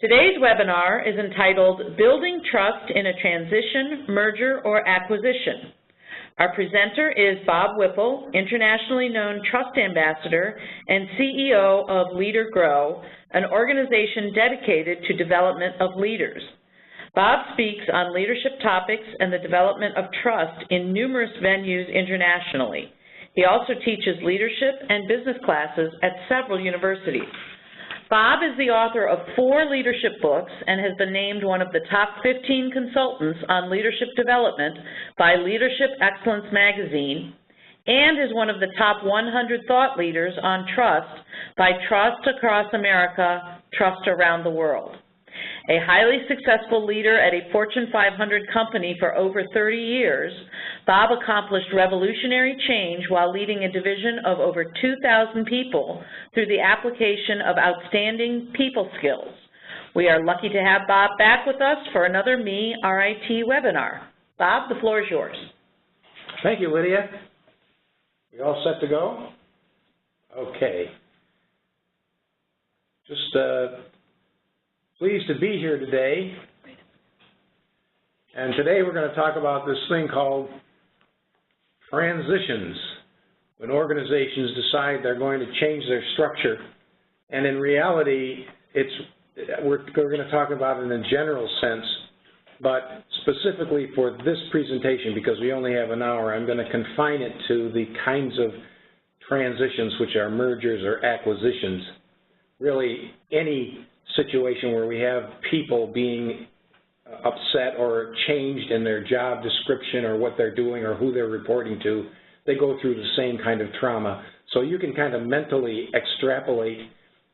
Today's webinar is entitled Building Trust in a Transition, Merger, or Acquisition. Our presenter is Bob Whipple, internationally known Trust Ambassador and CEO of Leader Grow, an organization dedicated to development of leaders. Bob speaks on leadership topics and the development of trust in numerous venues internationally. He also teaches leadership and business classes at several universities. Bob is the author of 4 leadership books and has been named one of the top 15 consultants on leadership development by Leadership Excellence magazine, and is one of the top 100 thought leaders on trust by Trust Across America, Trust Around the World. A highly successful leader at a Fortune 500 company for over 30 years, Bob accomplished revolutionary change while leading a division of over 2,000 people through the application of outstanding people skills. We are lucky to have Bob back with us for another Me RIT webinar. Bob, the floor is yours. Thank you, Lydia. You all set to go? Okay. Just pleased to be here today. And today we're going to talk about this thing called transitions, when organizations decide they're going to change their structure. And in reality, we're going to talk about it in a general sense, but specifically for this presentation, because we only have an hour, I'm going to confine it to the kinds of transitions which are mergers or acquisitions. Really, any situation where we have people being upset or changed in their job description or what they're doing or who they're reporting to, they go through the same kind of trauma. So you can kind of mentally extrapolate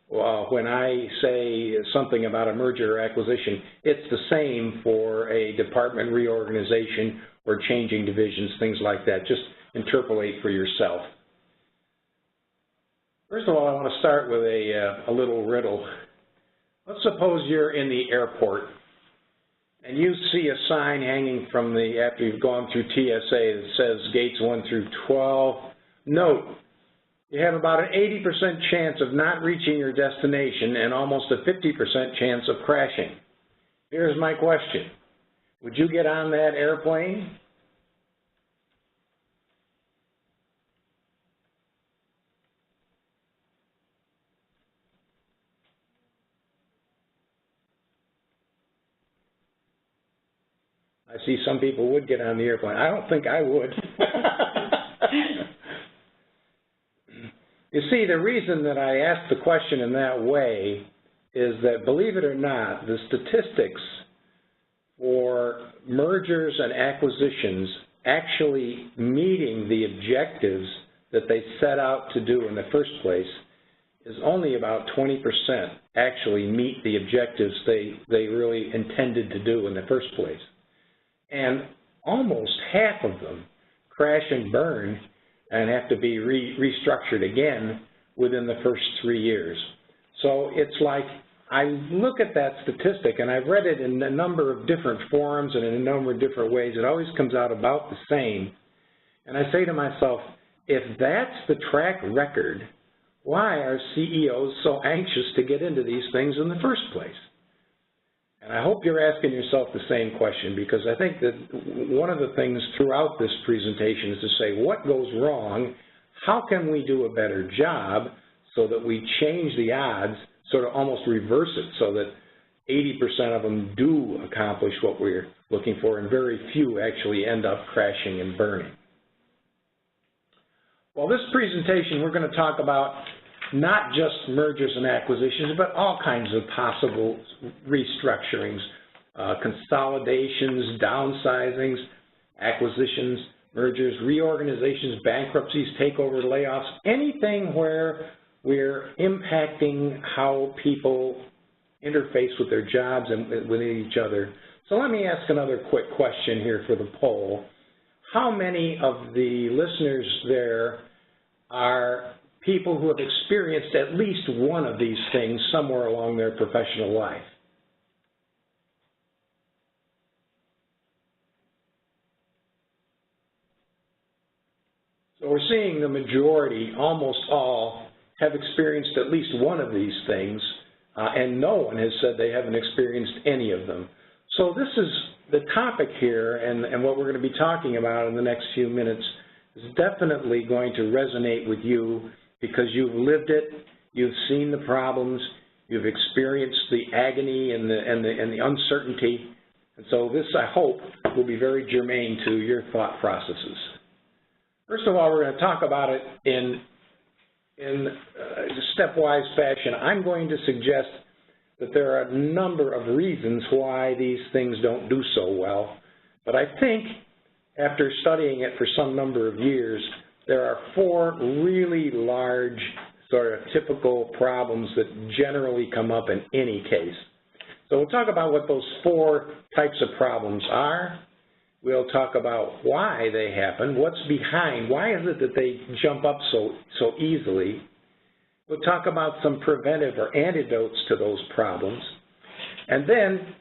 when I say something about a merger or acquisition, it's the same for a department reorganization or changing divisions, things like that. Just interpolate for yourself. First of all, I want to start with a little riddle. Let's suppose you're in the airport and you see a sign hanging from after you've gone through TSA that says gates 1 through 12. Note, you have about an 80% chance of not reaching your destination and almost a 50% chance of crashing. Here's my question. Would you get on that airplane? I see some people would get on the airplane. I don't think I would. You see, the reason that I asked the question in that way is that, believe it or not, the statistics for mergers and acquisitions actually meeting the objectives that they set out to do in the first place is only about 20% actually meet the objectives they really intended to do in the first place. And almost half of them crash and burn and have to be restructured again within the first 3 years. So it's like, I look at that statistic, and I've read it in a number of different forums and in a number of different ways. It always comes out about the same. And I say to myself, if that's the track record, why are CEOs so anxious to get into these things in the first place? And I hope you're asking yourself the same question, because I think that one of the things throughout this presentation is to say, what goes wrong? How can we do a better job so that we change the odds, sort of almost reverse it, so that 80% of them do accomplish what we're looking for and very few actually end up crashing and burning? Well, this presentation we're going to talk about not just mergers and acquisitions, but all kinds of possible restructurings, consolidations, downsizings, acquisitions, mergers, reorganizations, bankruptcies, takeover, layoffs, anything where we're impacting how people interface with their jobs and with each other. So let me ask another quick question here for the poll. How many of the listeners there are people who have experienced at least one of these things somewhere along their professional life? So we're seeing the majority, almost all, have experienced at least one of these things and no one has said they haven't experienced any of them. So this is the topic here, and what we're going to be talking about in the next few minutes is definitely going to resonate with you because you've lived it, you've seen the problems, you've experienced the agony and the uncertainty, and so this, I hope, will be very germane to your thought processes. First of all, we're going to talk about it in stepwise fashion. I'm going to suggest that there are a number of reasons why these things don't do so well, but I think after studying it for some number of years, there are 4 really large sort of typical problems that generally come up in any case. So we'll talk about what those 4 types of problems are. We'll talk about why they happen, what's behind, why is it that they jump up so easily. We'll talk about some preventive or antidotes to those problems. And then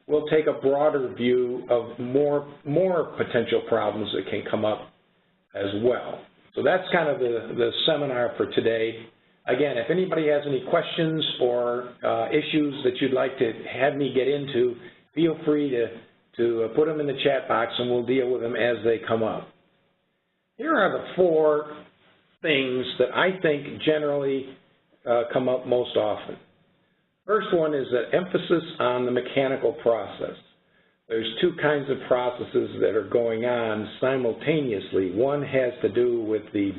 we'll take a broader view of more potential problems that can come up as well. So that's kind of the seminar for today. Again, if anybody has any questions or issues that you'd like to have me get into, feel free to put them in the chat box and we'll deal with them as they come up. Here are the 4 things that I think generally come up most often. First one is the emphasis on the mechanical process. There's 2 kinds of processes that are going on simultaneously. One has to do with the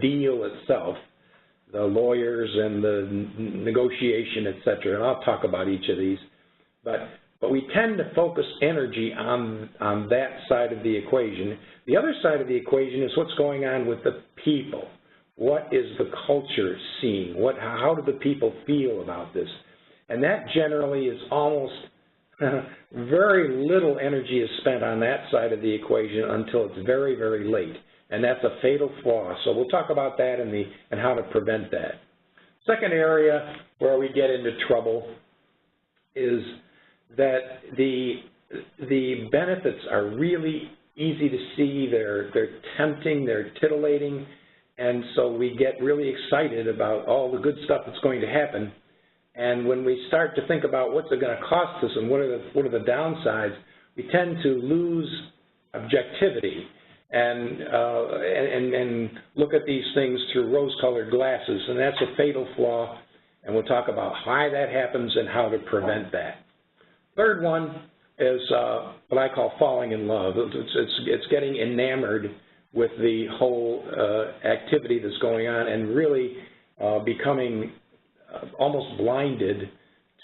deal itself, the lawyers and the negotiation, et cetera, and I'll talk about each of these. But we tend to focus energy on that side of the equation. The other side of the equation is what's going on with the people. What is the culture seeing? How do the people feel about this? And that generally is almost very little energy is spent on that side of the equation until it's very, very late. And that's a fatal flaw. So we'll talk about that and how to prevent that. Second area where we get into trouble is that the benefits are really easy to see. They're tempting, they're titillating, and so we get really excited about all the good stuff that's going to happen. And when we start to think about what's it going to cost us and what are the downsides, we tend to lose objectivity and look at these things through rose-colored glasses, and that's a fatal flaw, and we'll talk about why that happens and how to prevent that. Third one is what I call falling in love. It's getting enamored with the whole activity that's going on and really becoming almost blinded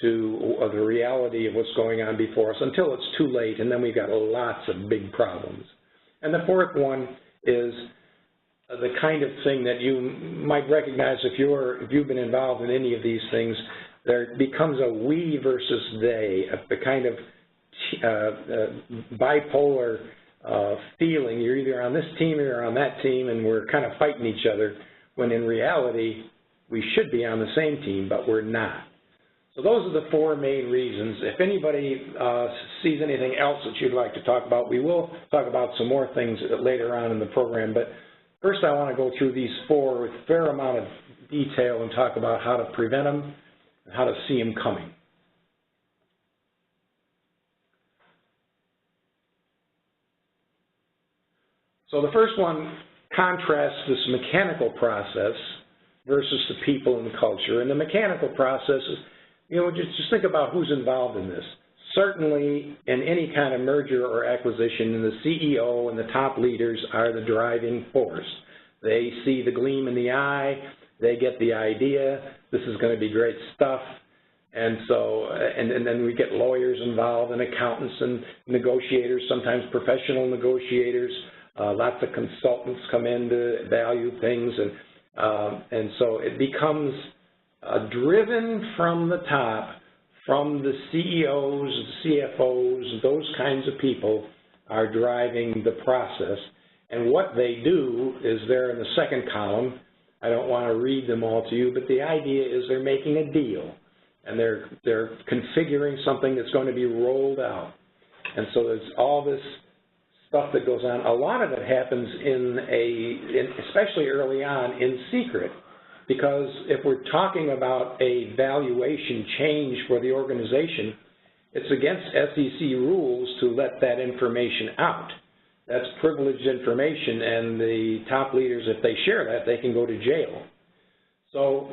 to the reality of what's going on before us until it's too late, and then we've got lots of big problems. And the fourth one is the kind of thing that you might recognize if you've been involved in any of these things. There becomes a we versus they, the kind of bipolar feeling. You're either on this team or you're on that team, and we're kind of fighting each other, when in reality, we should be on the same team, but we're not. So those are the 4 main reasons. If anybody sees anything else that you'd like to talk about, we will talk about some more things later on in the program. But first I want to go through these 4 with a fair amount of detail and talk about how to prevent them and how to see them coming. So the first one contrasts this mechanical process versus the people and the culture. And the mechanical process is, just think about who's involved in this. Certainly, in any kind of merger or acquisition, the CEO and the top leaders are the driving force. They see the gleam in the eye. They get the idea. This is going to be great stuff. And so, and then we get lawyers involved and accountants and negotiators, sometimes professional negotiators. Lots of consultants come in to value things. And so it becomes driven from the top, from the CEOs, CFOs, those kinds of people are driving the process. And what they do is there in the second column. I don't want to read them all to you, but the idea is they're making a deal, and they're configuring something that's going to be rolled out. And so there's all this stuff that goes on. A lot of it happens especially early on, in secret, because if we're talking about a valuation change for the organization, it's against SEC rules to let that information out. That's privileged information, and the top leaders, if they share that, they can go to jail. So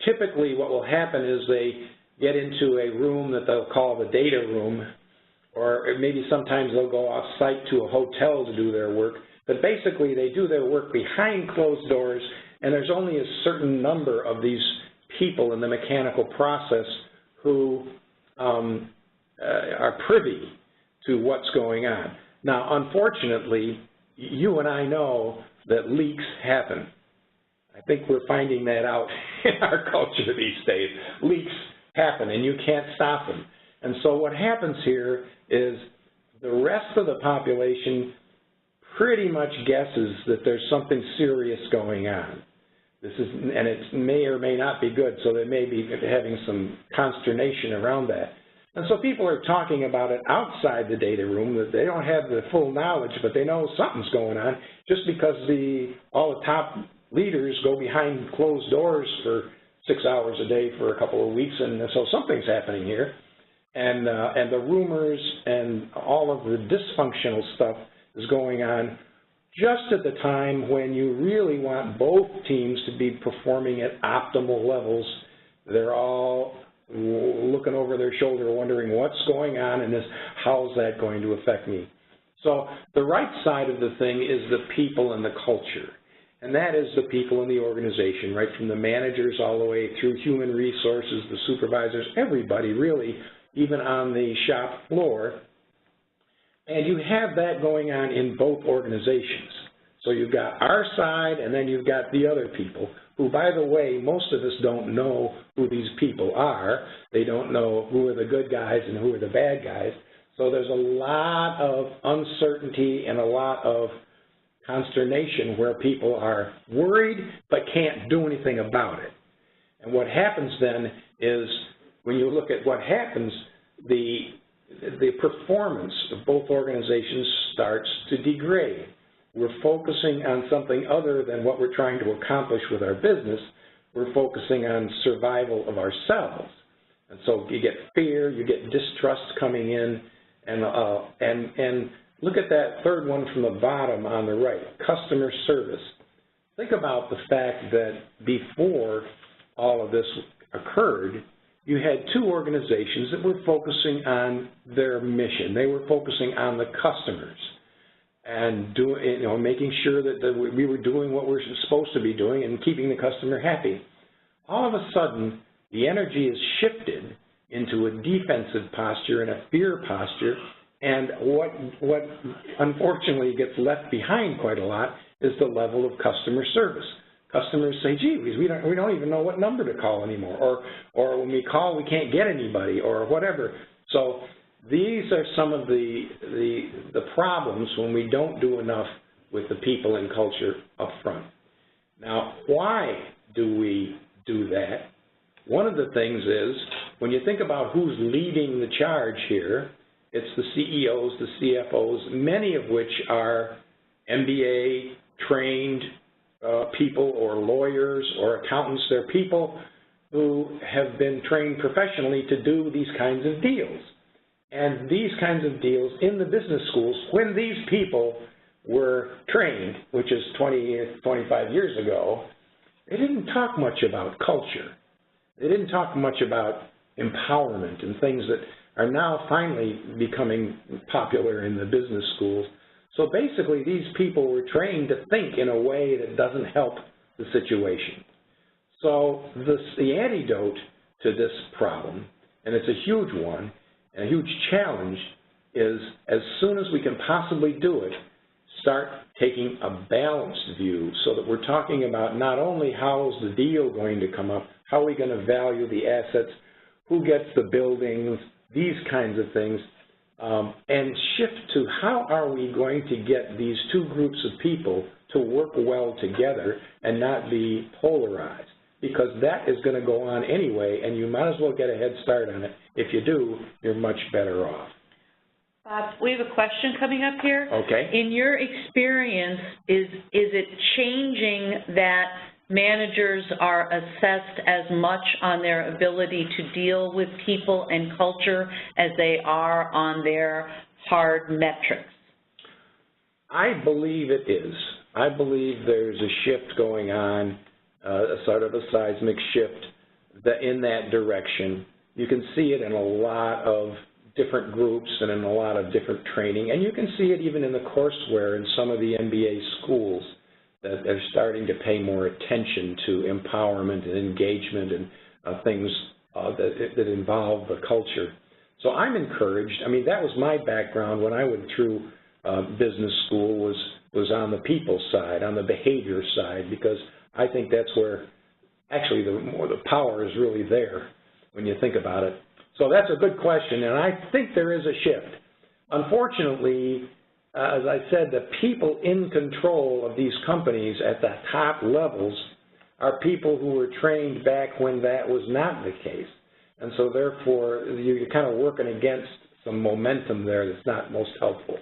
typically what will happen is they get into a room that they'll call the data room, or maybe sometimes they'll go off-site to a hotel to do their work. But basically, they do their work behind closed doors, and there's only a certain number of these people in the mechanical process who are privy to what's going on. Now, unfortunately, you and I know that leaks happen. I think we're finding that out in our culture these days. Leaks happen, and you can't stop them. And so what happens here is the rest of the population pretty much guesses that there's something serious going on. And it may or may not be good, so they may be having some consternation around that. And so people are talking about it outside the data room, that they don't have the full knowledge, but they know something's going on just because all the top leaders go behind closed doors for 6 hours a day for a couple of weeks, and so something's happening here. And the rumors and all of the dysfunctional stuff is going on just at the time when you really want both teams to be performing at optimal levels. They're all looking over their shoulder wondering what's going on and how's that going to affect me. So the right side of the thing is the people and the culture. And that is the people in the organization, right from the managers all the way through human resources, the supervisors, everybody really, even on the shop floor. And you have that going on in both organizations. So you've got our side, and then you've got the other people, who, by the way, most of us don't know who these people are. They don't know who are the good guys and who are the bad guys. So there's a lot of uncertainty and a lot of consternation where people are worried but can't do anything about it. And what happens then is, when you look at what happens, the performance of both organizations starts to degrade. We're focusing on something other than what we're trying to accomplish with our business. We're focusing on survival of ourselves. And so you get fear, you get distrust coming in, and look at that third one from the bottom on the right, customer service. Think about the fact that before all of this occurred, you had two organizations that were focusing on their mission. They were focusing on the customers and making sure that we were doing what we're supposed to be doing and keeping the customer happy. All of a sudden, the energy is shifted into a defensive posture and a fear posture, and what unfortunately gets left behind quite a lot is the level of customer service. Customers say, gee, we don't even know what number to call anymore, or when we call, we can't get anybody, or whatever. So these are some of the problems when we don't do enough with the people and culture up front. Now, why do we do that? One of the things is, when you think about who's leading the charge here, it's the CEOs, the CFOs, many of which are MBA-trained people, or lawyers or accountants. They're people who have been trained professionally to do these kinds of deals. And these kinds of deals in the business schools, when these people were trained, which is 25 years ago, they didn't talk much about culture. They didn't talk much about empowerment and things that are now finally becoming popular in the business schools. So basically, these people were trained to think in a way that doesn't help the situation. So the antidote to this problem, and it's a huge one, and a huge challenge, is as soon as we can possibly do it, start taking a balanced view so that we're talking about not only how is the deal going to come up, how are we going to value the assets, who gets the buildings, these kinds of things, and shift to how are we going to get these two groups of people to work well together and not be polarized, because that is going to go on anyway, and you might as well get a head start on it. If you do, you're much better off. Bob, we have a question coming up here. Okay. In your experience, is it changing that managers are assessed as much on their ability to deal with people and culture as they are on their hard metrics? I believe it is. I believe there's a shift going on, a sort of a seismic shift in that direction. You can see it in a lot of different groups and in a lot of different training, and you can see it even in the courseware in some of the MBA schools that are starting to pay more attention to empowerment and engagement and things that involve the culture. So I'm encouraged. I mean, that was my background when I went through business school, was on the people side, on the behavior side, because I think that's where actually the power is really there when you think about it. So that's a good question, and I think there is a shift. Unfortunately, as I said, the people in control of these companies at the top levels are people who were trained back when that was not the case. And so therefore, you're kind of working against some momentum there that's not most helpful.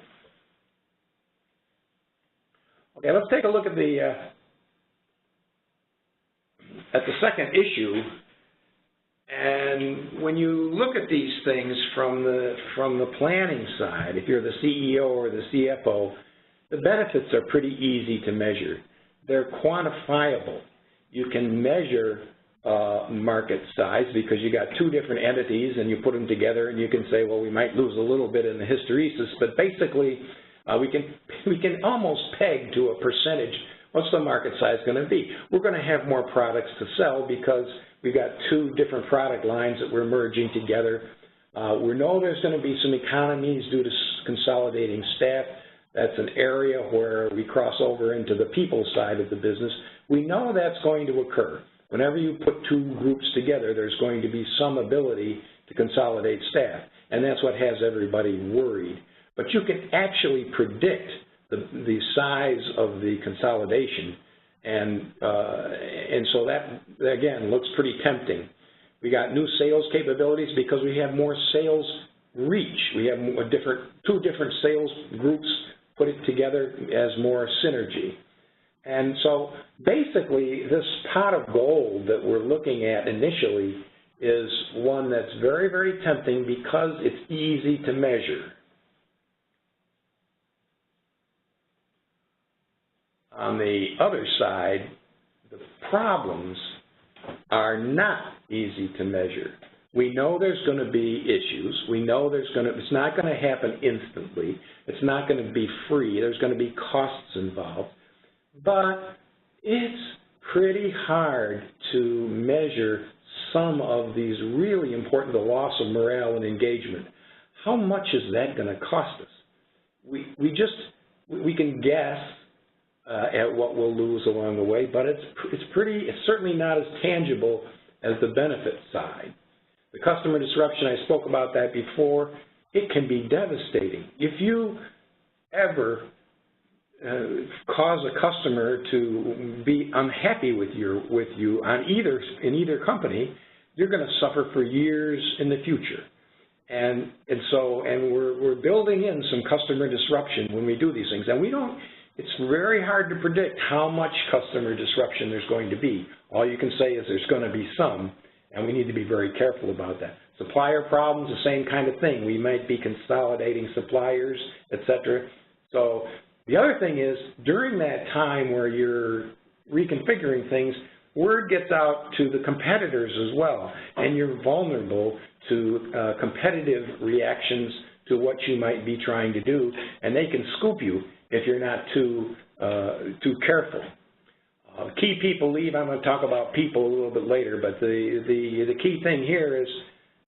Okay, let's take a look at the second issue. And when you look at these things from the planning side, if you're the CEO or the CFO, the benefits are pretty easy to measure. They're quantifiable. You can measure market size because you got two different entities and you put them together and you can say, well, we might lose a little bit in the hysteresis, but basically we can almost peg to a percentage what's the market size going to be. We're going to have more products to sell because we've got two different product lines that we're merging together. We know there's going to be some economies due to consolidating staff. That's an area where we cross over into the people side of the business. We know that's going to occur. Whenever you put two groups together, there's going to be some ability to consolidate staff, and that's what has everybody worried. But you can actually predict the size of the consolidation, and so that, again, looks pretty tempting. We got new sales capabilities because we have more sales reach. We have two different sales groups put it together as more synergy. And so basically this pot of gold that we're looking at initially is one that's very, very tempting because it's easy to measure. On the other side, the problems are not easy to measure. We know there's going to be issues. We know it's not going to happen instantly. It's not going to be free. There's going to be costs involved. But it's pretty hard to measure some of these really important, the loss of morale and engagement. How much is that going to cost us? We can guess at what we'll lose along the way, but it's certainly not as tangible as the benefit side. The customer disruption, I spoke about that before. It can be devastating. If you ever cause a customer to be unhappy with you in either company, you're going to suffer for years in the future. And we're building in some customer disruption when we do these things, and it's very hard to predict how much customer disruption there's going to be. All you can say is there's going to be some, and we need to be very careful about that. Supplier problems, the same kind of thing. We might be consolidating suppliers, etc. So the other thing is, during that time where you're reconfiguring things, word gets out to the competitors as well, and you're vulnerable to competitive reactions to what you might be trying to do, and they can scoop you if you're not too careful. Key people leave. I'm going to talk about people a little bit later, but the key thing here is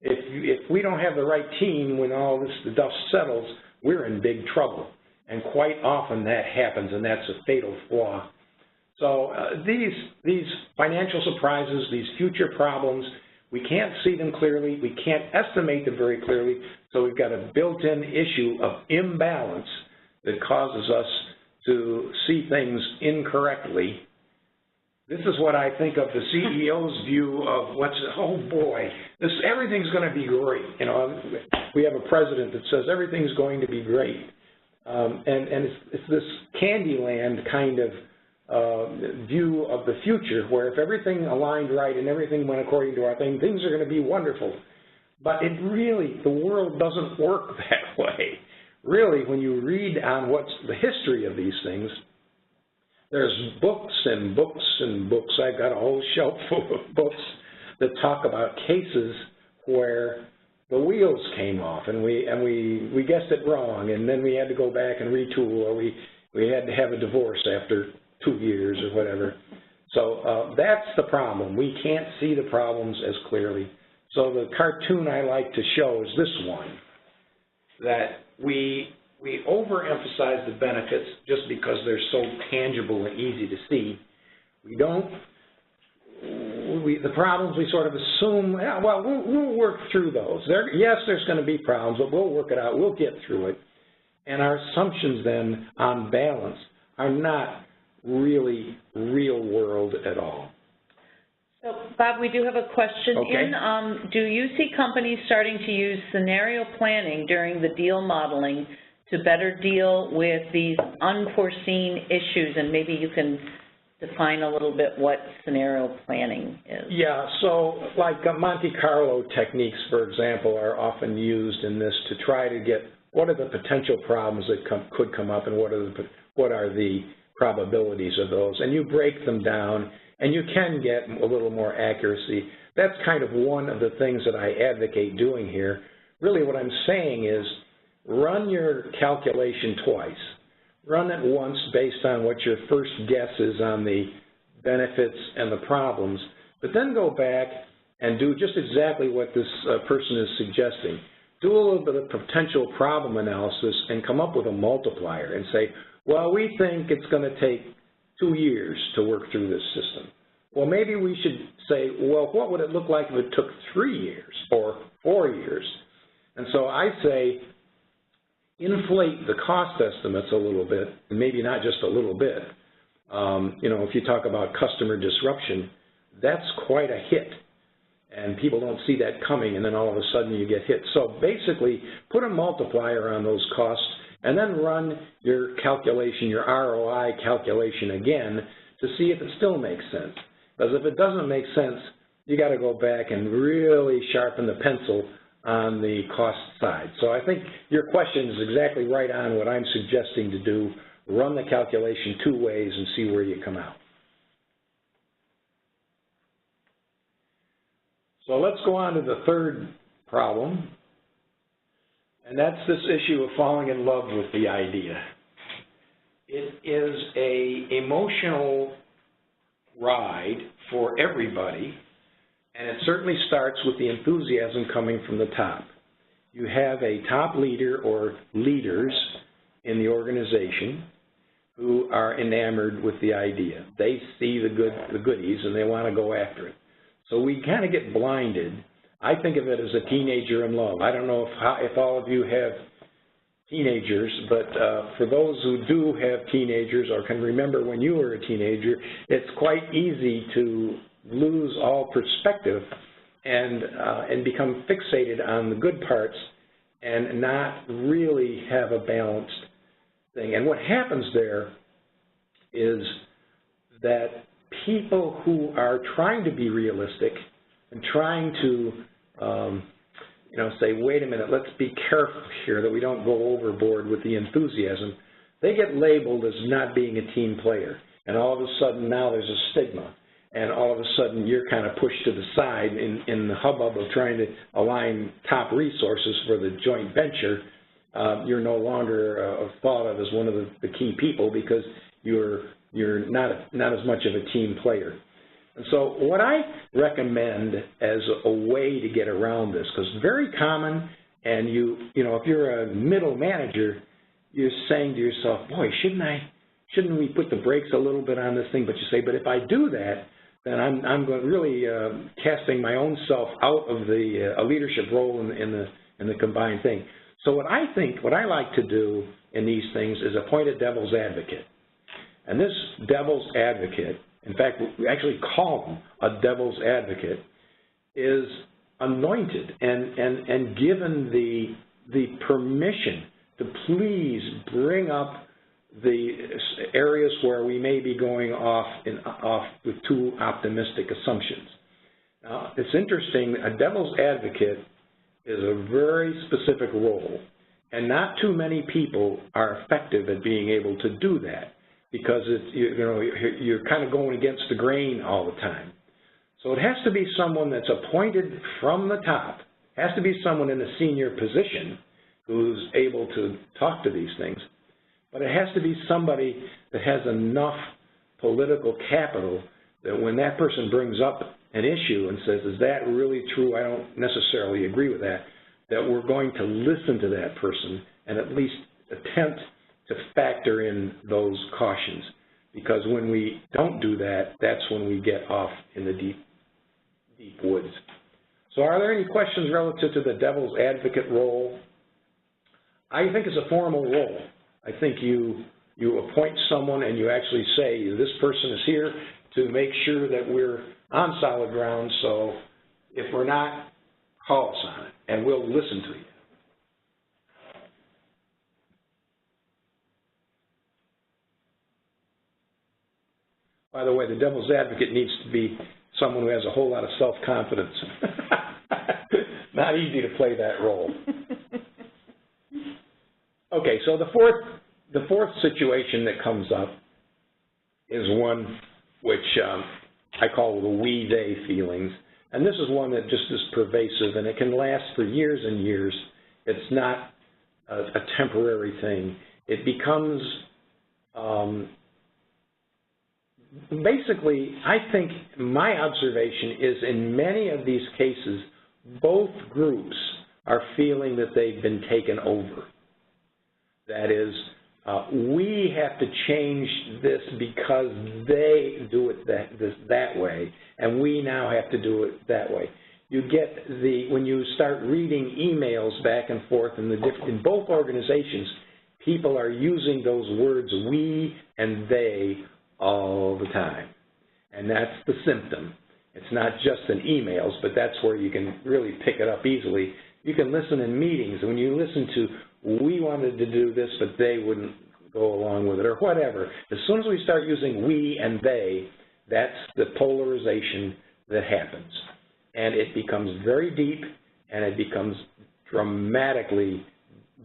if we don't have the right team when all the dust settles, we're in big trouble. And quite often that happens, and that's a fatal flaw. So these financial surprises, these future problems, we can't see them clearly. We can't estimate them very clearly. So we've got a built-in issue of imbalance that causes us to see things incorrectly. This is what I think of the CEO's view of oh boy, everything's going to be great. You know, we have a president that says everything's going to be great. And it's this Candyland kind of view of the future, where if everything aligned right and everything went according to our thing, things are going to be wonderful. But it really, the world doesn't work that way. Really, when you read on what's the history of these things, there's books and books and books. I've got a whole shelf full of books that talk about cases where the wheels came off and we guessed it wrong, and then we had to go back and retool, or we had to have a divorce after 2 years or whatever. So that's the problem. We can't see the problems as clearly. So the cartoon I like to show is this one, that we overemphasize the benefits just because they're so tangible and easy to see. The problems we sort of assume, yeah, well, we'll work through those. Yes, there's going to be problems, but we'll work it out. We'll get through it. And our assumptions then, on balance, are not really real world at all. So, Bob, we do have a question in. Do you see companies starting to use scenario planning during the deal modeling to better deal with these unforeseen issues? And maybe you can define a little bit what scenario planning is. Yeah, so like Monte Carlo techniques, for example, are often used in this to try to get what are the potential problems that could come up and what are the probabilities of those. And you break them down, and you can get a little more accuracy. That's kind of one of the things that I advocate doing here. Really what I'm saying is run your calculation twice. Run it once based on what your first guess is on the benefits and the problems, but then go back and do just exactly what this person is suggesting. Do a little bit of potential problem analysis and come up with a multiplier and say, well, we think it's going to take 2 years to work through this system. Well, maybe we should say, well, what would it look like if it took 3 years or 4 years? And so I say, inflate the cost estimates a little bit, and maybe not just a little bit. You know, if you talk about customer disruption, that's quite a hit. And people don't see that coming, and then all of a sudden you get hit. So basically, put a multiplier on those costs, and then run your calculation, your ROI calculation again, to see if it still makes sense. Because if it doesn't make sense, you got to go back and really sharpen the pencil on the cost side. So I think your question is exactly right on what I'm suggesting to do. Run the calculation 2 ways and see where you come out. So let's go on to the third problem, and that's this issue of falling in love with the idea. It is an emotional ride for everybody, and it certainly starts with the enthusiasm coming from the top. You have a top leader or leaders in the organization who are enamored with the idea. They see the goodies and they want to go after it. So we kind of get blinded. I think of it as a teenager in love. I don't know if all of you have teenagers, but for those who do have teenagers or can remember when you were a teenager, it's quite easy to lose all perspective and become fixated on the good parts and not really have a balanced thing. And what happens there is that people who are trying to be realistic and trying to you know, say, wait a minute, let's be careful here that we don't go overboard with the enthusiasm, they get labeled as not being a team player. And all of a sudden now there's a stigma. And all of a sudden you're kind of pushed to the side in the hubbub of trying to align top resources for the joint venture. You're no longer thought of as one of the key people because you're not as much of a team player. And so what I recommend as a way to get around this, because it's very common, and you know, if you're a middle manager, you're saying to yourself, boy, shouldn't we put the brakes a little bit on this thing? But you say, but if I do that, then I'm going really casting my own self out of the leadership role in the combined thing. So what I like to do in these things is appoint a devil's advocate. And this devil's advocate, in fact, we actually call him a devil's advocate, is anointed and given the permission to please bring up the areas where we may be going off with too optimistic assumptions. Now, it's interesting, a devil's advocate is a very specific role, and not too many people are effective at being able to do that because you're kind of going against the grain all the time. So it has to be someone that's appointed from the top, has to be someone in a senior position who's able to talk to these things, but it has to be somebody that has enough political capital that when that person brings up an issue and says, is that really true? I don't necessarily agree with that, that we're going to listen to that person and at least attempt to factor in those cautions. Because when we don't do that, that's when we get off in the deep woods. So are there any questions relative to the devil's advocate role? I think it's a formal role. I think you appoint someone and you actually say, this person is here to make sure that we're on solid ground, so if we're not, call us on it, and we'll listen to you. By the way, the devil's advocate needs to be someone who has a whole lot of self-confidence. Not easy to play that role. Okay, so the fourth situation that comes up is one which I call the we-they feelings. And this is one that just is pervasive, and it can last for years and years. It's not a temporary thing. It becomes, basically, I think my observation is in many of these cases, both groups are feeling that they've been taken over. That is, we have to change this because they do it that way, and we now have to do it that way. You get when you start reading emails back and forth in both organizations, people are using those words we and they all the time. And that's the symptom. It's not just in emails, but that's where you can really pick it up easily. You can listen in meetings. When you listen to, we wanted to do this, but they wouldn't go along with it, or whatever. As soon as we start using we and they, that's the polarization that happens. And it becomes very deep, and it becomes dramatically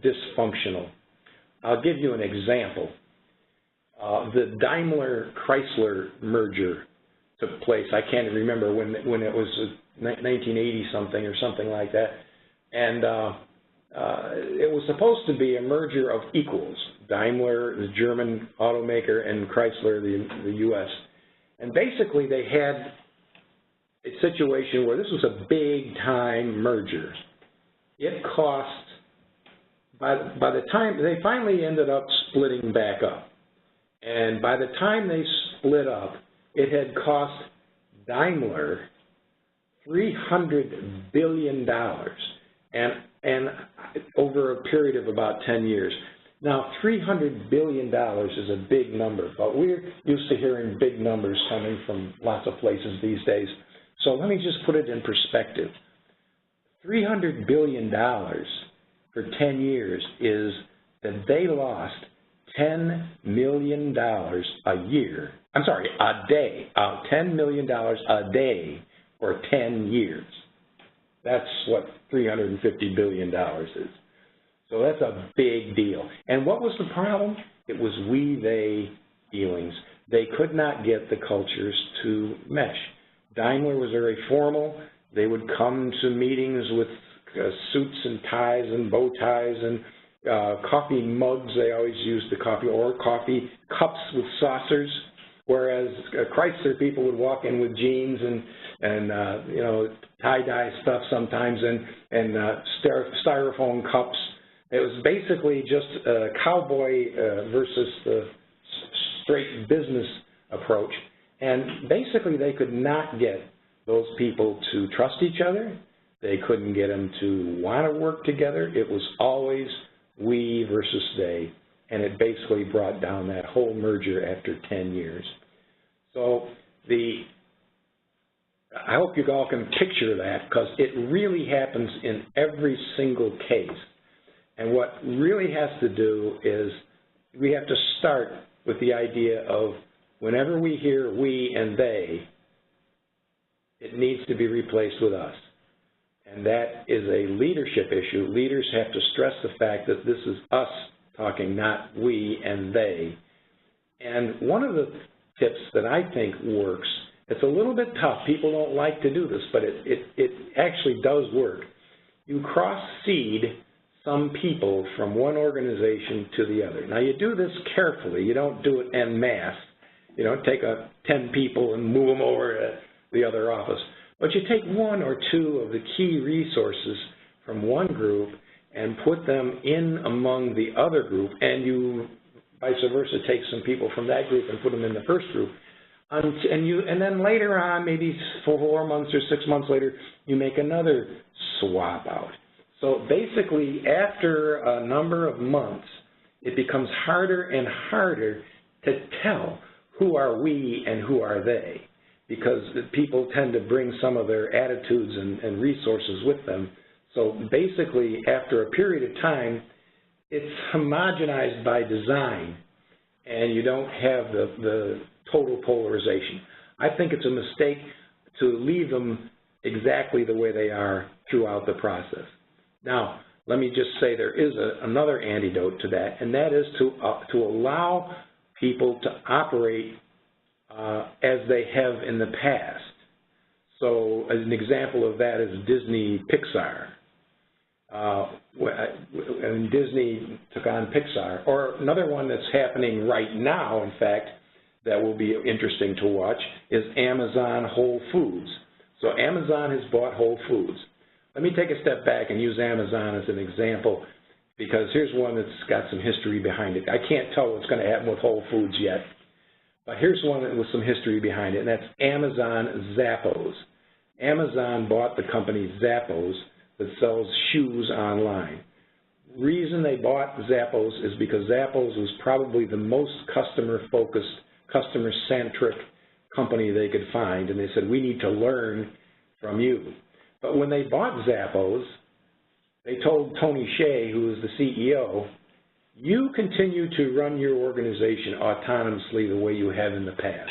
dysfunctional. I'll give you an example. The Daimler-Chrysler merger took place. I can't remember when it was 1980-something or something like that. And it was supposed to be a merger of equals. Daimler, the German automaker, and Chrysler, the U.S. And basically they had a situation where this was a big-time merger. It cost, by the time, they finally ended up splitting back up. And by the time they split up, it had cost Daimler $300 billion. And over a period of about 10 years. Now, $300 billion is a big number, but we're used to hearing big numbers coming from lots of places these days. So let me just put it in perspective. $300 billion for 10 years is that they lost $10 million a year. I'm sorry, a day. $10 million a day for 10 years. That's what $350 billion is. So that's a big deal. And what was the problem? It was we-they feelings. They could not get the cultures to mesh. Daimler was very formal. They would come to meetings with suits and ties and bow ties and coffee mugs. They always used the coffee, or coffee cups with saucers, whereas Chrysler people would walk in with jeans and you know, tie-dye stuff sometimes, and styrofoam cups. It was basically just a cowboy versus the straight business approach. And basically they could not get those people to trust each other. They couldn't get them to want to work together. It was always we versus they. And it basically brought down that whole merger after 10 years. So I hope you all can picture that, because it really happens in every single case. And what really has to do is we have to start with the idea of whenever we hear we and they, it needs to be replaced with us. And that is a leadership issue. Leaders have to stress the fact that this is us talking, not we and they. And one of the tips that I think works, it's a little bit tough. People don't like to do this, but it actually does work. You cross-seed some people from one organization to the other. Now, you do this carefully. You don't do it en masse. You don't take 10 people and move them over to the other office. But you take one or two of the key resources from one group and put them in among the other group, and you, vice versa, take some people from that group and put them in the first group. And then later on, maybe 4 months or 6 months later, you make another swap out. So basically, after a number of months, it becomes harder and harder to tell who are we and who are they, because people tend to bring some of their attitudes and resources with them. So basically, after a period of time, it's homogenized by design, and you don't have the total polarization. I think it's a mistake to leave them exactly the way they are throughout the process. Now, let me just say there is another antidote to that, and that is to allow people to operate as they have in the past. So an example of that is Disney Pixar. When Disney took on Pixar, or another one that's happening right now, in fact, that will be interesting to watch, is Amazon Whole Foods. So Amazon has bought Whole Foods. Let me take a step back and use Amazon as an example, because here's one that's got some history behind it. I can't tell what's going to happen with Whole Foods yet, but here's one with some history behind it, and that's Amazon Zappos. Amazon bought the company Zappos that sells shoes online. Reason they bought Zappos is because Zappos was probably the most customer-focused, customer-centric company they could find, and they said, we need to learn from you. But when they bought Zappos, they told Tony Hsieh, who was the CEO, you continue to run your organization autonomously the way you have in the past.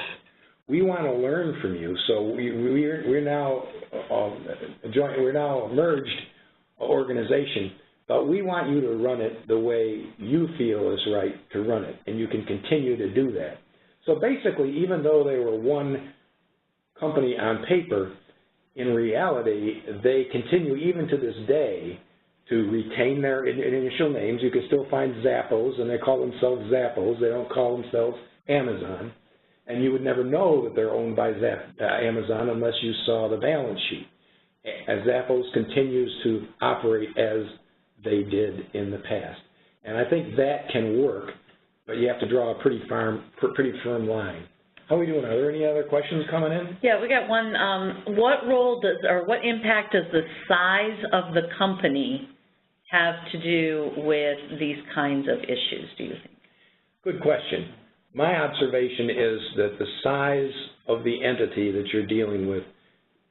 We want to learn from you, so we're now a merged organization, but we want you to run it the way you feel is right to run it, and you can continue to do that. So basically, even though they were one company on paper, in reality, they continue even to this day to retain their initial names. You can still find Zappos, and they call themselves Zappos. They don't call themselves Amazon. And you would never know that they're owned by Amazon unless you saw the balance sheet. As Zappos continues to operate as they did in the past. And I think that can work, but you have to draw a pretty firm line. How are we doing? Are there any other questions coming in? Yeah, we got one. What role does, or what impact does the size of the company have to do with these kinds of issues, do you think? Good question. My observation is that the size of the entity that you're dealing with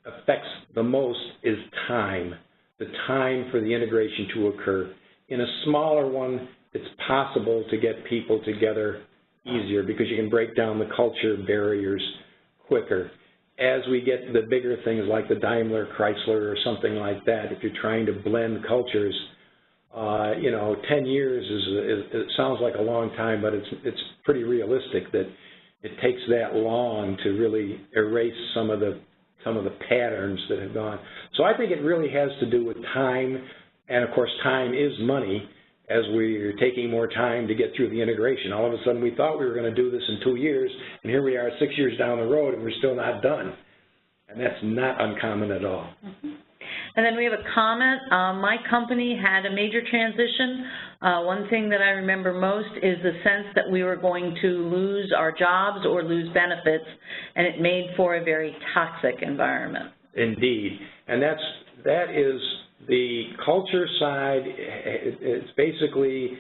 affects the most is time, the time for the integration to occur. In a smaller one, it's possible to get people together easier because you can break down the culture barriers quicker. As we get the bigger things like the Daimler, Chrysler, or something like that, if you're trying to blend cultures, 10 years it sounds like a long time, but it's pretty realistic that it takes that long to really erase some of the patterns that have gone. So I think it really has to do with time, and of course time is money. As we're taking more time to get through the integration, all of a sudden we thought we were going to do this in 2 years, and here we are 6 years down the road, and we're still not done. And that's not uncommon at all. Mm-hmm. And then we have a comment. My company had a major transition. One thing that I remember most is the sense that we were going to lose our jobs or lose benefits, and it made for a very toxic environment. Indeed. And that is the culture side. It's basically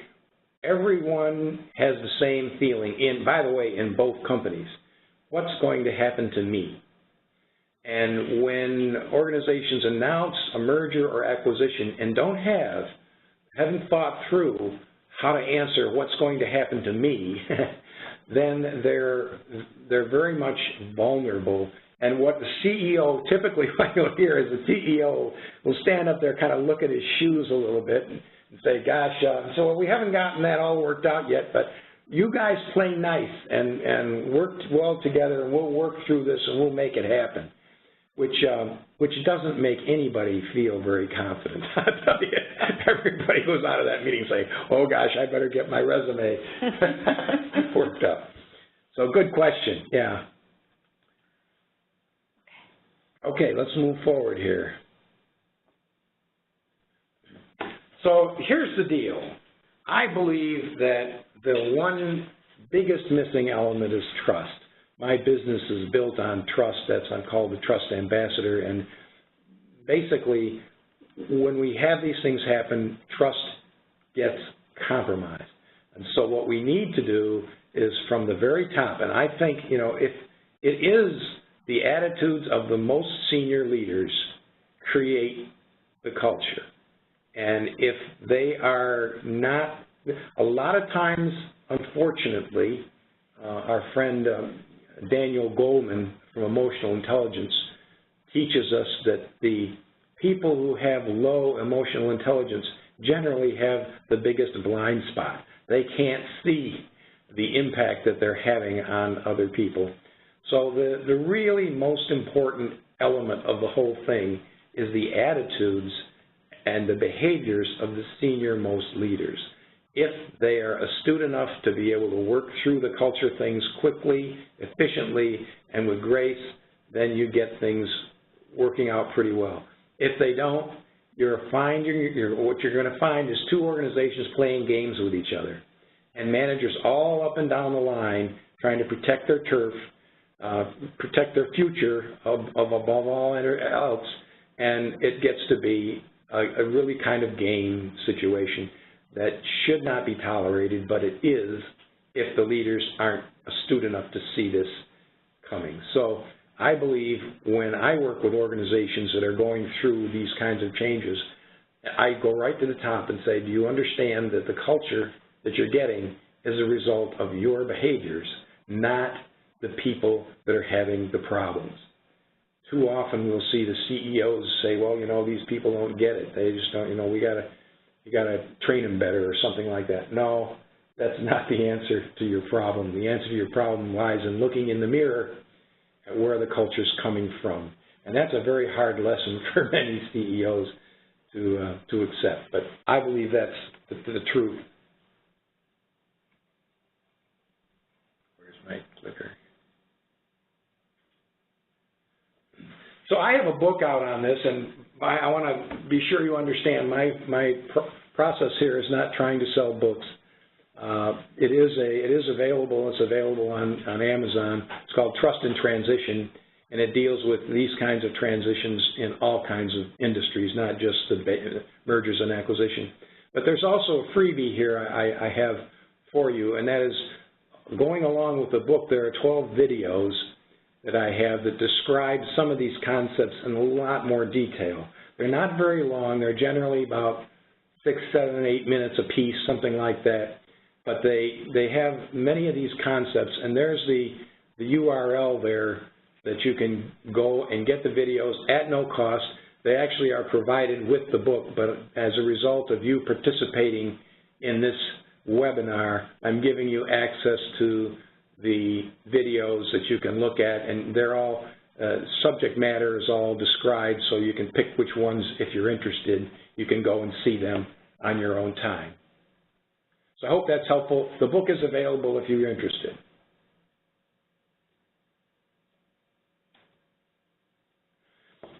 everyone has the same feeling, by the way, in both companies. What's going to happen to me? And when organizations announce a merger or acquisition and haven't thought through how to answer what's going to happen to me, then they're very much vulnerable. And what the CEO, typically what you'll hear is the CEO will stand up there, kind of look at his shoes a little bit and say, gosh, so we haven't gotten that all worked out yet, but you guys play nice and work well together, and we'll work through this and we'll make it happen, which doesn't make anybody feel very confident. I'll tell you, everybody goes out of that meeting saying, oh gosh, I better get my resume worked up. So good question, yeah. Okay, let's move forward here. So here's the deal. I believe that the one biggest missing element is trust. My business is built on trust. I'm called the Trust Ambassador. And basically, when we have these things happen, trust gets compromised. And so what we need to do is from the very top, and I think, you know, if it is the attitudes of the most senior leaders create the culture. And if they are not, a lot of times, unfortunately, our friend Daniel Goleman from Emotional Intelligence teaches us that the people who have low emotional intelligence generally have the biggest blind spot. They can't see the impact that they're having on other people. So the really most important element of the whole thing is the attitudes and the behaviors of the senior-most leaders. If they are astute enough to be able to work through the culture things quickly, efficiently, and with grace, then you get things working out pretty well. If they don't, what you're going to find is two organizations playing games with each other, and managers all up and down the line trying to protect their turf, protect their future above all else, and it gets to be a really kind of game situation that should not be tolerated, but it is if the leaders aren't astute enough to see this coming. So I believe when I work with organizations that are going through these kinds of changes, I go right to the top and say, do you understand that the culture that you're getting is a result of your behaviors, not the people that are having the problems? Too often we'll see the CEOs say, well, you know, these people don't get it. They just don't, you know, you got to train them better or something like that. No, that's not the answer to your problem. The answer to your problem lies in looking in the mirror at where the culture's coming from. And that's a very hard lesson for many CEOs to accept. But I believe that's the truth. Where's my clicker? So I have a book out on this, and I want to be sure you understand my process here is not trying to sell books. It is available. It's available on Amazon. It's called Trust in Transition, and it deals with these kinds of transitions in all kinds of industries, not just the mergers and acquisition. But there's also a freebie here I have for you, and that is going along with the book. There are 12 videos that I have that describe some of these concepts in a lot more detail. They're not very long. They're generally about 6, 7, 8 minutes a piece, something like that. But they have many of these concepts, and there's the URL there that you can go and get the videos at no cost. They actually are provided with the book, but as a result of you participating in this webinar, I'm giving you access to the videos that you can look at, and they're all, subject matter is all described, so you can pick which ones, if you're interested, you can go and see them on your own time. So I hope that's helpful. The book is available if you're interested.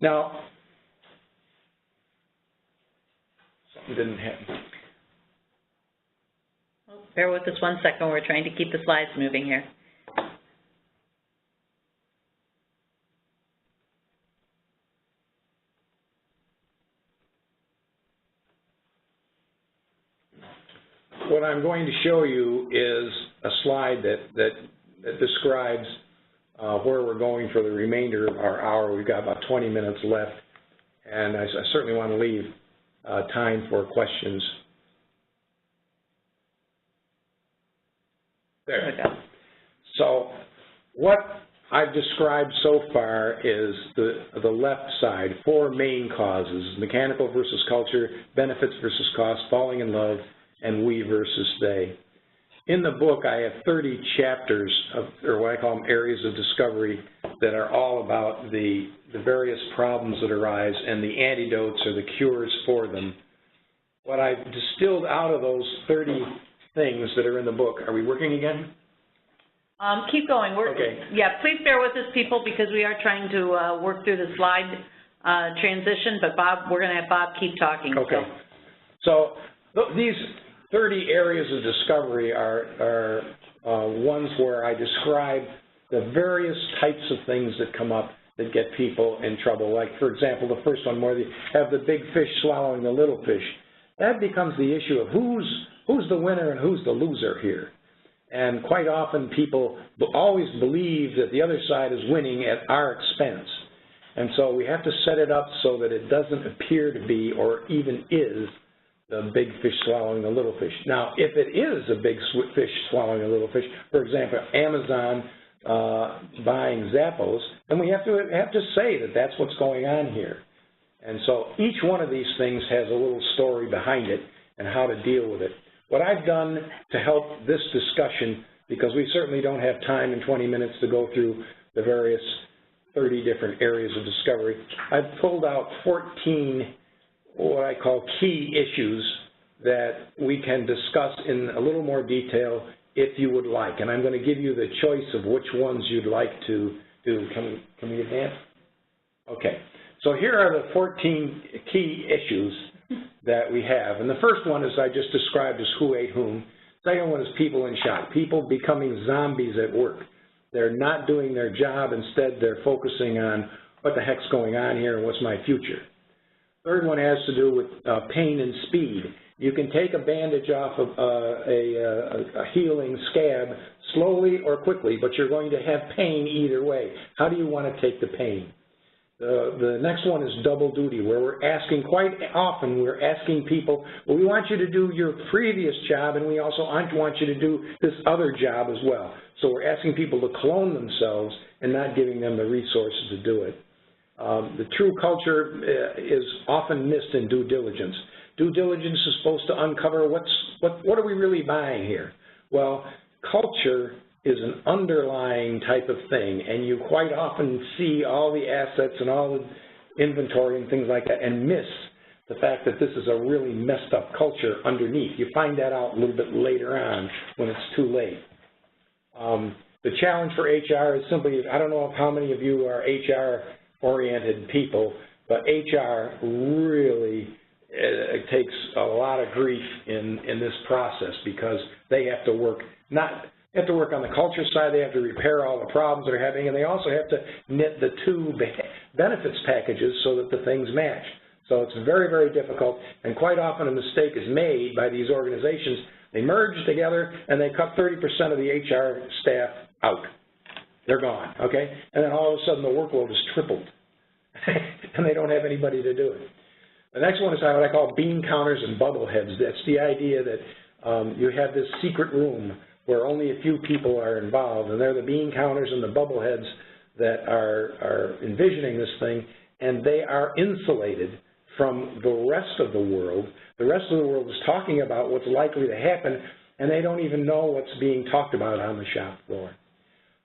Now, something didn't happen. Bear with us 1 second. We're trying to keep the slides moving here. What I'm going to show you is a slide that describes where we're going for the remainder of our hour. We've got about 20 minutes left, and I certainly want to leave time for questions. There we go. So what I've described so far is the left side, 4 main causes: mechanical versus culture, benefits versus cost, falling in love, and we versus they. In the book, I have 30 chapters of, or what I call them, areas of discovery that are all about the various problems that arise and the antidotes or the cures for them. What I've distilled out of those 30 things that are in the book, are we working again? Keep going. Okay. Yeah, please bear with us, people, because we are trying to work through the slide transition, but Bob, we're going to have Bob keep talking. Okay. So these 30 areas of discovery are ones where I describe the various types of things that come up that get people in trouble. Like, for example, the first one where they have the big fish swallowing the little fish. That becomes the issue of who's the winner and who's the loser here. And quite often people always believe that the other side is winning at our expense. And so we have to set it up so that it doesn't appear to be, or even is, the big fish swallowing the little fish. Now, if it is a big fish swallowing a little fish, for example, Amazon buying Zappos, then we have to say that that's what's going on here. And so each one of these things has a little story behind it and how to deal with it. What I've done to help this discussion, because we certainly don't have time in 20 minutes to go through the various 30 different areas of discovery, I've pulled out 14 what I call key issues that we can discuss in a little more detail if you would like. And I'm going to give you the choice of which ones you'd like to do. Can we advance? Okay. So here are the 14 key issues that we have. And the first one, as I just described, is who ate whom. The second one is people in shock, people becoming zombies at work. They're not doing their job. Instead, they're focusing on what the heck's going on here and what's my future. Third one has to do with pain and speed. You can take a bandage off of a healing scab slowly or quickly, but you're going to have pain either way. How do you want to take the pain? The next one is double duty, where we're asking, quite often we're asking people, well, we want you to do your previous job, and we also want you to do this other job as well. So we're asking people to clone themselves and not giving them the resources to do it. The true culture is often missed in due diligence. Due diligence is supposed to uncover what are we really buying here? Well, culture is an underlying type of thing, and you quite often see all the assets and all the inventory and things like that and miss the fact that this is a really messed up culture underneath. You find that out a little bit later on when it's too late. The challenge for HR is simply, I don't know how many of you are HR-oriented people, but HR really takes a lot of grief in this process, because they have to work on the culture side, they have to repair all the problems they're having, and they also have to knit the two benefits packages so that the things match. So it's very, very difficult, and quite often a mistake is made by these organizations. They merge together and they cut 30% of the HR staff out. They're gone, okay? And then all of a sudden the workload is tripled, and they don't have anybody to do it. The next one is what I call bean counters and bubble heads. That's the idea that you have this secret room where only a few people are involved, and they're the bean counters and the bubble heads that are envisioning this thing, and they are insulated from the rest of the world. The rest of the world is talking about what's likely to happen, and they don't even know what's being talked about on the shop floor.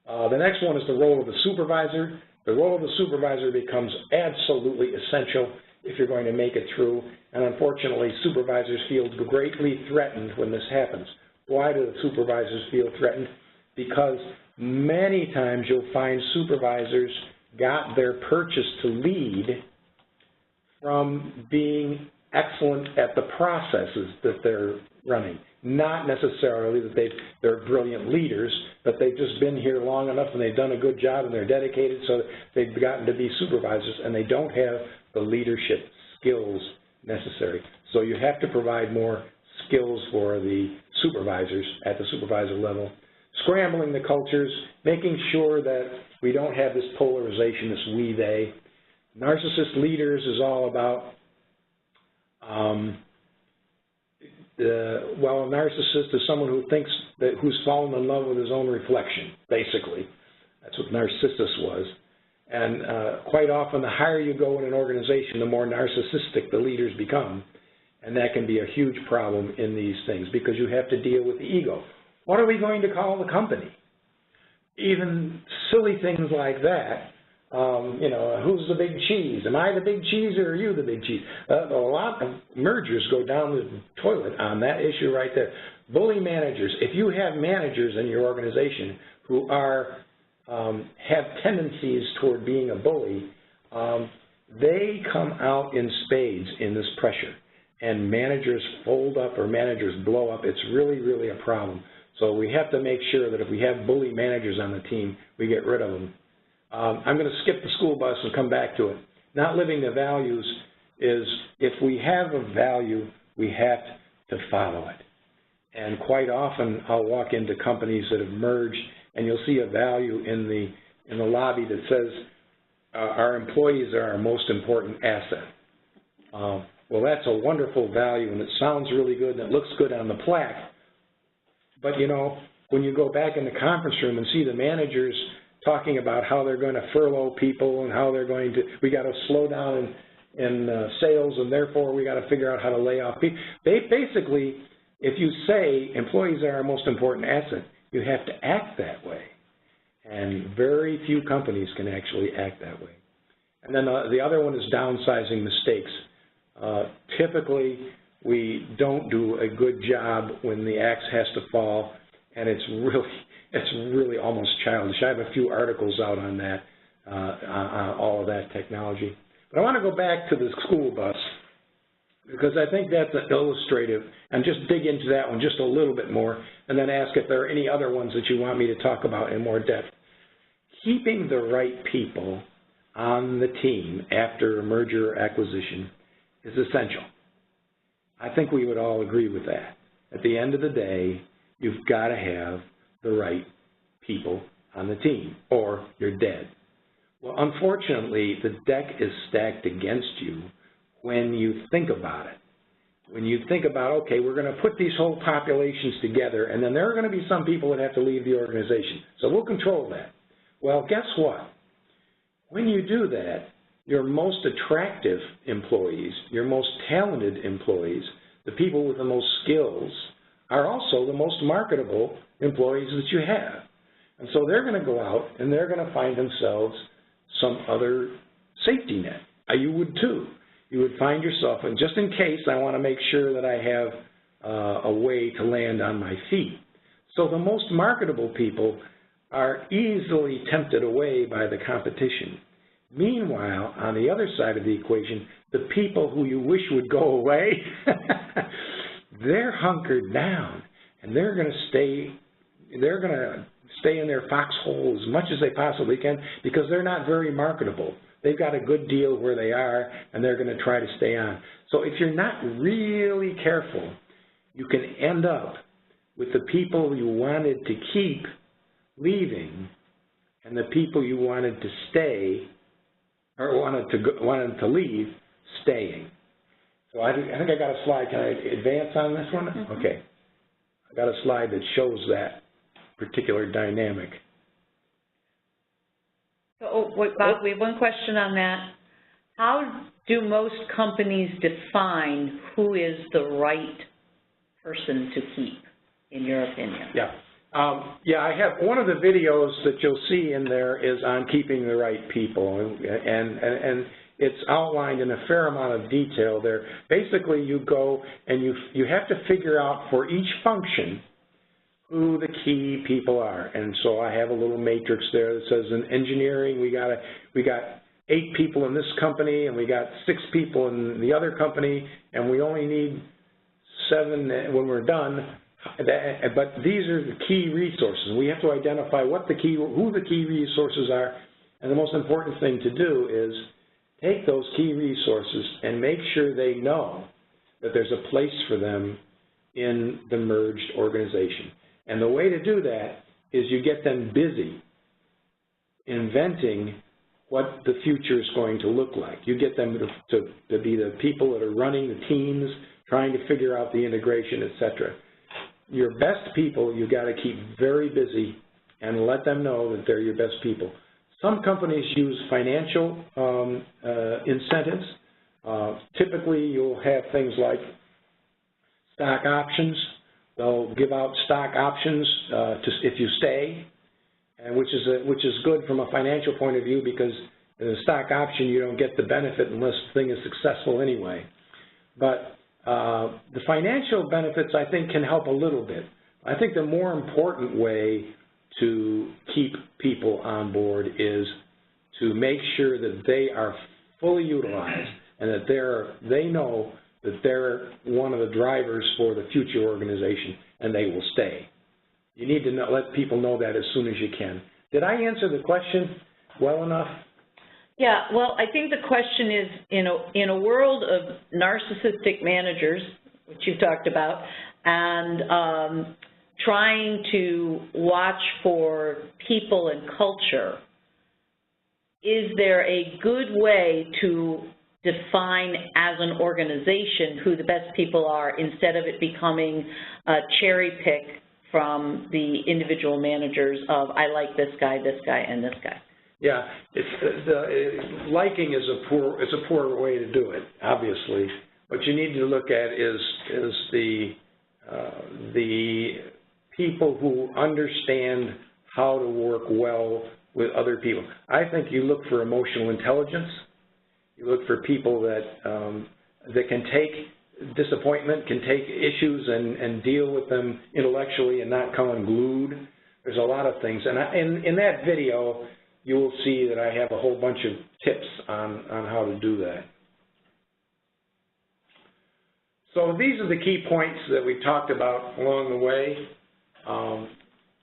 The next one is the role of the supervisor. The role of the supervisor becomes absolutely essential if you're going to make it through, and unfortunately supervisors feel greatly threatened when this happens. Why do the supervisors feel threatened? Because many times you'll find supervisors got their purchase to lead from being excellent at the processes that they're running. Not necessarily that they're brilliant leaders, but they've just been here long enough and they've done a good job and they're dedicated, so they've gotten to be supervisors, and they don't have the leadership skills necessary. So you have to provide more skills for the supervisors at the supervisor level. Scrambling the cultures, making sure that we don't have this polarization, this we-they. Narcissist leaders is all about well, a narcissist is someone who thinks that, who's fallen in love with his own reflection, basically. That's what Narcissus was. And quite often, the higher you go in an organization, the more narcissistic the leaders become. And that can be a huge problem in these things because you have to deal with the ego. What are we going to call the company? Even silly things like that. You know, who's the big cheese? Am I the big cheese or are you the big cheese? A lot of mergers go down the toilet on that issue right there. Bully managers. If you have managers in your organization who are have tendencies toward being a bully, they come out in spades in this pressure. And managers fold up or managers blow up. It's really, really a problem. So we have to make sure that if we have bully managers on the team, we get rid of them. I'm going to skip the school bus and come back to it. Not living the values is, if we have a value, we have to follow it. And quite often, I'll walk into companies that have merged, and you'll see a value in the lobby that says, our employees are our most important asset. Well, that's a wonderful value, and it sounds really good, and it looks good on the plaque. But, you know, when you go back in the conference room and see the managers talking about how they're going to furlough people and how they're going to, we got to slow down in sales, and therefore we got to figure out how to lay off people. They basically, if you say employees are our most important asset, you have to act that way. And very few companies can actually act that way. And then the other one is downsizing mistakes. Typically, we don't do a good job when the axe has to fall, and it's really almost childish. I have a few articles out on that, on all of that technology. But I want to go back to the school bus, because I think that's illustrative, and just dig into that one just a little bit more, and then ask if there are any other ones that you want me to talk about in more depth. Keeping the right people on the team after a merger or acquisition is essential. I think we would all agree with that. At the end of the day, you've got to have the right people on the team, or you're dead. Well, unfortunately, the deck is stacked against you when you think about it. When you think about, okay, we're going to put these whole populations together, and then there are going to be some people that have to leave the organization. So we'll control that. Well, guess what? When you do that, your most attractive employees, your most talented employees, the people with the most skills, are also the most marketable employees that you have. And so they're going to go out and they're going to find themselves some other safety net. You would too. You would find yourself, and just in case, I want to make sure that I have a way to land on my feet. So the most marketable people are easily tempted away by the competition. Meanwhile, on the other side of the equation, the people who you wish would go away, they're hunkered down, and they're going to stay in their foxhole as much as they possibly can, because they're not very marketable. They've got a good deal where they are, and they're going to try to stay on. So if you're not really careful, you can end up with the people you wanted to keep leaving, and the people you wanted to stay, or wanted to leave, staying. So I think I got a slide. Can I advance on this one? Mm-hmm. Okay. I got a slide that shows that particular dynamic. So, Bob, we have one question on that. How do most companies define who is the right person to keep, in your opinion? Yeah. Yeah, I have one of the videos that you'll see in there is on keeping the right people, and it's outlined in a fair amount of detail there. Basically, you go and you have to figure out for each function who the key people are. And so I have a little matrix there that says in engineering we got 8 people in this company, and we got 6 people in the other company, and we only need 7 when we're done. But these are the key resources. We have to identify who the key resources are, and the most important thing to do is take those key resources and make sure they know that there's a place for them in the merged organization. And the way to do that is you get them busy inventing what the future is going to look like. You get them to be the people that are running the teams, trying to figure out the integration, et cetera. Your best people, you got to keep very busy and let them know that they're your best people. Some companies use financial incentives. Typically, you'll have things like stock options. They'll give out stock options if you stay, and which is good from a financial point of view, because in a stock option you don't get the benefit unless the thing is successful anyway. But the financial benefits, I think, can help a little bit. I think the more important way to keep people on board is to make sure that they are fully utilized and that they know that they're one of the drivers for the future organization, and they will stay. You need to let people know that as soon as you can. Did I answer the question well enough? Yeah, well, I think the question is, in a world of narcissistic managers, which you've talked about, and trying to watch for people and culture, is there a good way to define as an organization who the best people are, instead of it becoming a cherry pick from the individual managers of, I like this guy, and this guy? Yeah, liking is a poor way to do it, obviously. What you need to look at is the people who understand how to work well with other people. I think you look for emotional intelligence. You look for people that can take disappointment, can take issues and deal with them intellectually and not come unglued. There's a lot of things, and in that video, you will see that I have a whole bunch of tips on how to do that. So these are the key points that we talked about along the way.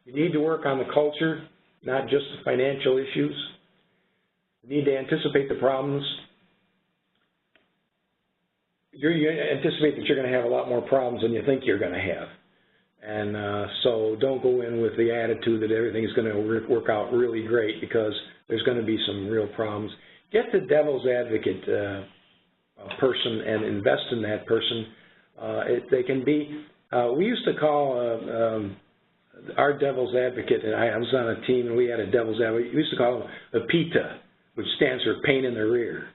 You need to work on the culture, not just the financial issues. You need to anticipate the problems. You anticipate that you're going to have a lot more problems than you think you're going to have. And so don't go in with the attitude that everything is going to work out really great, because there's going to be some real problems. Get the devil's advocate person and invest in that person. They can be, we used to call our devil's advocate, and I was on a team and we had a devil's advocate, we used to call him a PITA, which stands for pain in the rear.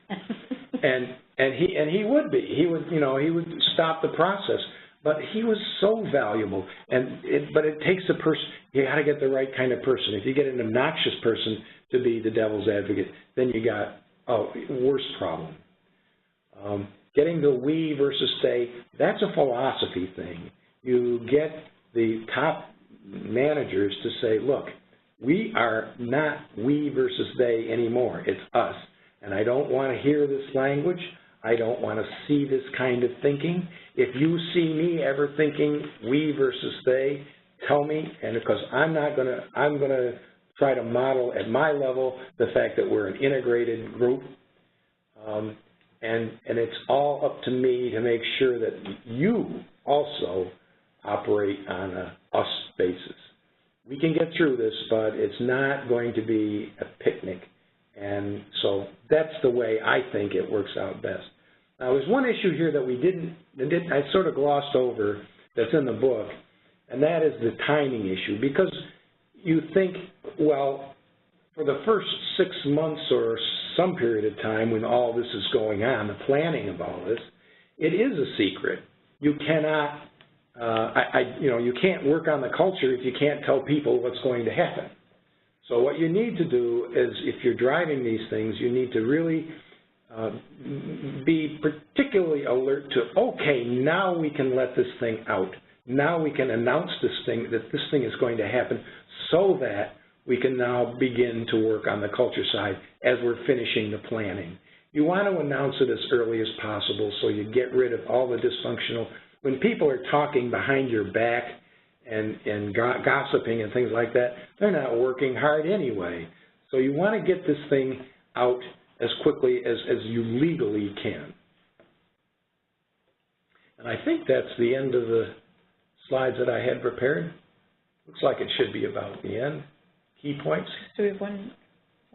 and he would be. He would stop the process. But he was so valuable, but it takes a person. You got to get the right kind of person. If you get an obnoxious person to be the devil's advocate, then you got worse problem. Getting the we versus they, that's a philosophy thing. You get the top managers to say, look, we are not we versus they anymore. It's us, and I don't want to hear this language. I don't want to see this kind of thinking. If you see me ever thinking we versus they, tell me, and because I'm going to try to model at my level the fact that we're an integrated group, and it's all up to me to make sure that you also operate on a us basis. We can get through this, but it's not going to be a picnic. And so that's the way I think it works out best. Now, there's one issue here that I sort of glossed over that's in the book, and that is the timing issue. Because you think, well, for the first 6 months or some period of time when all this is going on, the planning of all this, it is a secret. You cannot, you can't work on the culture if you can't tell people what's going to happen. So what you need to do is, if you're driving these things, you need to really be particularly alert to, okay, now we can let this thing out. Now we can announce this thing, that this thing is going to happen, so that we can now begin to work on the culture side as we're finishing the planning. You want to announce it as early as possible so you get rid of all the dysfunctional. When people are talking behind your back and gossiping and things like that, they're not working hard anyway. So you want to get this thing out as quickly as you legally can. And I think that's the end of the slides that I had prepared. Looks like it should be about the end. Key points. Do we have one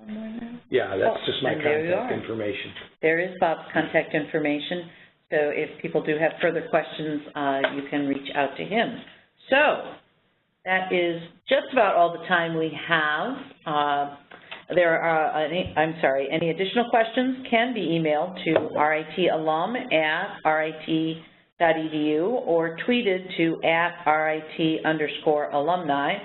more now? Yeah, that's just my contact information. There is Bob's contact information. So if people do have further questions, you can reach out to him. So that is just about all the time we have. Any additional questions can be emailed to ritalum@rit.edu or tweeted to @RIT_alumni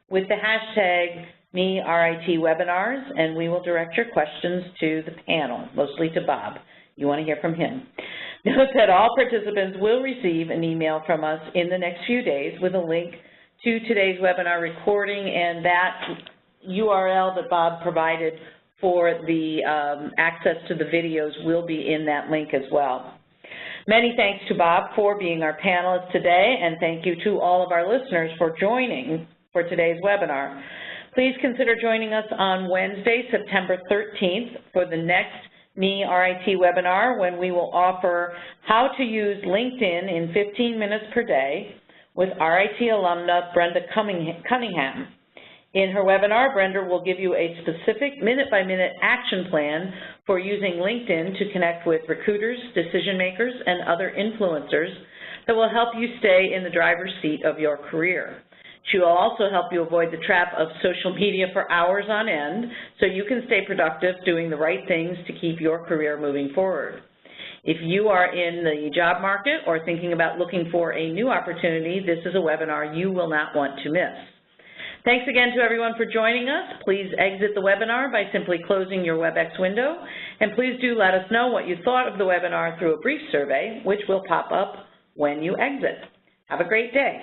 with the hashtag #MeRITWebinars, and we will direct your questions to the panel, mostly to Bob. You want to hear from him. Note that all participants will receive an email from us in the next few days with a link to today's webinar recording, and that URL that Bob provided for the access to the videos will be in that link as well. Many thanks to Bob for being our panelist today, and thank you to all of our listeners for joining for today's webinar. Please consider joining us on Wednesday, September 13th for the next MeRIT webinar, when we will offer how to use LinkedIn in 15 minutes per day with RIT alumna Brenda Cunningham. In her webinar, Brenda will give you a specific minute-by-minute action plan for using LinkedIn to connect with recruiters, decision makers, and other influencers that will help you stay in the driver's seat of your career. She will also help you avoid the trap of social media for hours on end so you can stay productive doing the right things to keep your career moving forward. If you are in the job market or thinking about looking for a new opportunity, this is a webinar you will not want to miss. Thanks again to everyone for joining us. Please exit the webinar by simply closing your WebEx window, and please do let us know what you thought of the webinar through a brief survey, which will pop up when you exit. Have a great day.